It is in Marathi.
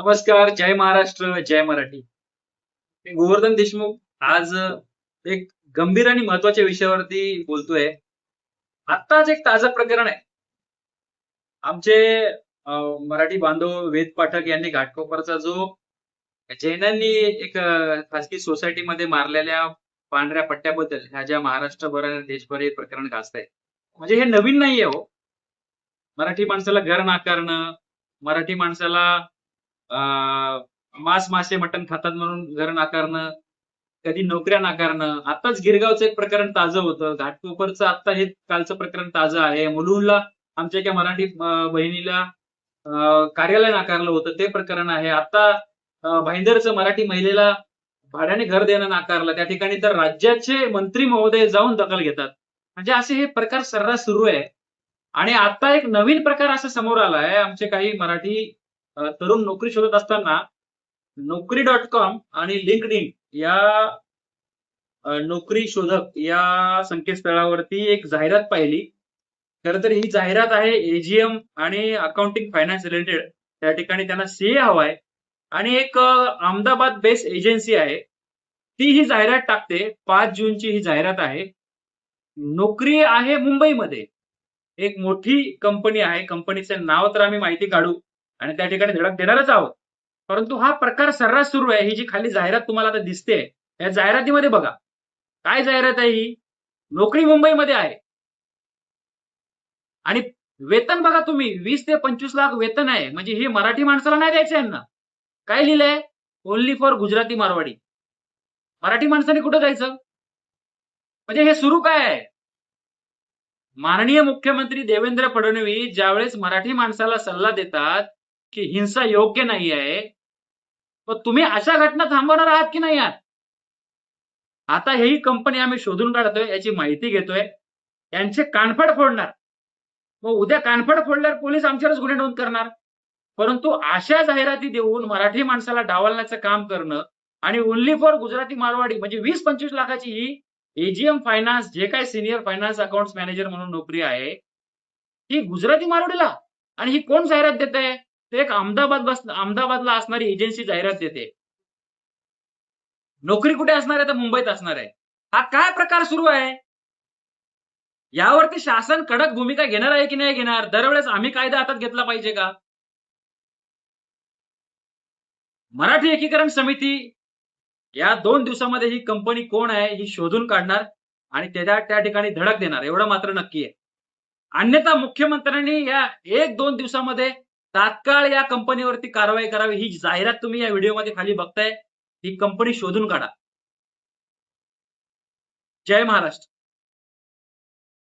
नमस्कार, जय महाराष्ट्र, जय मराठी. मी गोवर्धन देशमुख आज एक गंभीर आणि महत्त्वाच्या विषयावरती बोलतोय. आत्ताच एक ताजं प्रकरण आहे. आमचे अ, मराठी बांधव वेद पाठक यांनी घाटकोपरचा जो जैनांनी एक खासगी सोसायटीमध्ये मारलेल्या पांढऱ्या पट्ट्याबद्दल ह्या ज्या महाराष्ट्रभर आणि देशभर हे प्रकरण गाजतंय. म्हणजे हे नवीन नाहीये हो. मराठी माणसाला घर नाकारणं, मराठी माणसाला अ, मांस, मासे, मटण खातात म्हणून घर नाकारणं, कधी नोकऱ्या नाकारणं. आत्ताच गिरगावचं एक प्रकरण ताजं होतं. घाटकोपरचं आत्ता हे कालचं प्रकरण ताजं आहे. मुलुंडला आमच्या एका मराठी बहिणीला कार्यालय नाकारलं होतं ते प्रकरण आहे. आता भाईंदरचं मराठी महिलेला भाड्याने घर देणं नाकारलं. त्या ठिकाणी तर राज्याचे मंत्री महोदय जाऊन दखल घेतात. म्हणजे असे हे प्रकार सर्रास सुरू आहे. आणि आता एक नवीन प्रकार असा समोर आलाय. आमचे काही मराठी तरुण नोकरी शोधत असताना Naukri.com आणि LinkedIn या नोकरी शोधक या संकेतस्थळावरती एक जाहिरात पाहिली. खरं तर ही जाहिरात आहे एजीएम आणि अकाउंटिंग फायनान्स रिलेटेड. त्या ठिकाणी त्यांना सीए हवाय आणि एक अहमदाबाद बेस्ड एजन्सी आहे. ती ही जाहिरात टाकते. 5 जूनची ही जाहिरात आहे. नोकरी आहे मुंबईमध्ये. एक मोठी कंपनी आहे. कंपनीचं नाव तर आम्ही माहिती काढू आणि त्या ठिकाणी धडक देणारच आहोत. परंतु हा प्रकार सर्रास सुरू आहे. ही जी खाली जाहिरात तुम्हाला आता दिसते, या जाहिरातीमध्ये बघा. काय जाहिरात आहे ही? नोकरी मुंबईमध्ये आहे. आणि वेतन बघा तुम्ही 20 ते 25 लाख वेतन आहे. म्हणजे हे मराठी माणसाला नाही द्यायचं यांना. काय लिहिलंय? Only for Gujarati Marwadi. मराठी माणसाने कुठं जायचं? म्हणजे हे सुरू काय आहे? माननीय मुख्यमंत्री देवेंद्र फडणवीस ज्यावेळेस मराठी माणसाला सल्ला देतात की हिंसा योग्य नाही आहे, तर तुम्ही अशा घटना थांबवणार आहात की नाही आहात? आता ही कंपनी आम्ही शोधून काढतोय, याची माहिती घेतोय, यांचे कानफड फोडणार. मग उद्या कानफड फोडल्यावर पोलीस आमच्यावरच गुन्हे नोंद करणार. परंतु अशा जाहिराती देऊन मराठी माणसाला डावलण्याचं काम करणं आणि ओन्ली फॉर गुजराती मारवाडी म्हणजे 20-25 लाखाची ही एजीएम फायनान्स जे काही सिनियर फायनान्स अकाउंट्स मॅनेजर म्हणून नोकरी आहे, ही गुजराती मारवाडीला. आणि ही कोण जाहिरात देते? ते एक अहमदाबादला असणारी एजन्सी जाहिरात देते. नोकरी कुठे असणार आहे? तर मुंबईत असणार आहे. हा काय प्रकार सुरू आहे? यावरती शासन कडक भूमिका घेणार आहे की नाही घेणार? दरवेळेस आम्ही कायदा हातात घेतला पाहिजे का? मराठी एकीकरण समिती या 2 दिवसामध्ये ही कंपनी कोण आहे ही शोधून काढणार आणि त्या ठिकाणी धडक देणार, एवढं मात्र नक्की आहे. अन्यथा मुख्यमंत्र्यांनी या 1-2 दिवसामध्ये तात्काळ या कंपनीवरती कारवाई करावी. ही जाहिरात तुम्ही या व्हिडिओमध्ये खाली बघताय, ही कंपनी शोधून काढा. जय महाराष्ट्र.